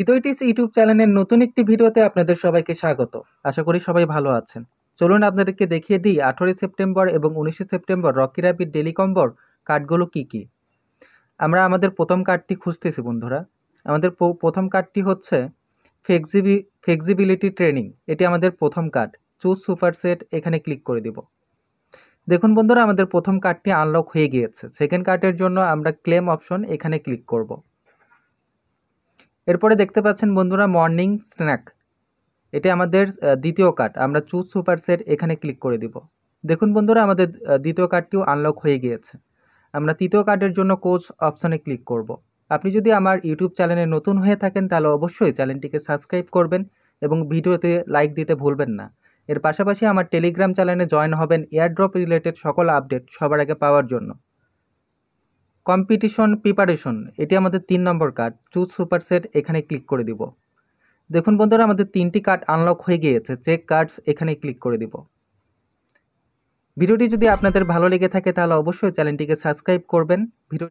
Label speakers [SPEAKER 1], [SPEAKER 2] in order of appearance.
[SPEAKER 1] হৃদয়টিস YouTube চ্যানেলের নতুন একটি ভিডিওতে আপনাদের সবাইকে স্বাগত। আশা করি সবাই ভালো আছেন। চলুন আপনাদেরকে দেখিয়ে দিই 18 সেপ্টেম্বর এবং 19 সেপ্টেম্বর রকি র্যাপিড ডেলি কম্বোর কার্ডগুলো কি কি। আমরা আমাদের প্রথম কার্ডটি খুঁজতেছি বন্ধুরা। আমাদের প্রথম কার্ডটি হচ্ছে ফ্লেক্সিবিলিটি ট্রেনিং। এটি আমাদের প্রথম কার্ড। চুজ সুপার সেট, এখানে ক্লিক করে দিব। দেখুন বন্ধুরা, আমাদের প্রথম কার্ডটি আনলক হয়ে গিয়েছে। সেকেন্ড কার্ডের জন্য আমরা ক্লেম অপশন এখানে ক্লিক করব। এরপরে দেখতে পাচ্ছেন বন্ধুরা মর্নিং স্ন্যাক, এটা আমাদের দ্বিতীয় কার্ড। আমরা চুজ সুপার সেট এখানে ক্লিক করে দিব। দেখুন বন্ধুরা, আমাদের দ্বিতীয় কার্ডটিও আনলক হয়ে গিয়েছে। আমরা তৃতীয় কার্ডের জন্য কোচ অপশনে ক্লিক করব। আপনি যদি আমার ইউটিউব চ্যানেলে নতুন হয়ে থাকেন তাহলে অবশ্যই চ্যানেলটিকে সাবস্ক্রাইব করবেন এবং ভিডিওতে লাইক দিতে ভুলবেন না। এর পাশাপাশি আমার টেলিগ্রাম চ্যানেলে জয়েন হবেন এয়ারড্রপ রিলেটেড সকল আপডেট সবার আগে পাওয়ার জন্য। কম্পিটিশন প্রিপারেশন, এটি আমাদের 3 নম্বর কার্ড। চুজ সুপার সেট এখানে ক্লিক করে দিব। দেখুন বন্ধুরা, আমাদের 3টি কার্ড আনলক হয়ে গিয়েছে। চেক কার্ডস এখানে ক্লিক করে দিব। ভিডিওটি যদি আপনাদের ভালো লেগে থাকে তাহলে অবশ্যই চ্যানেলটিকে সাবস্ক্রাইব করবেন। ভিডিও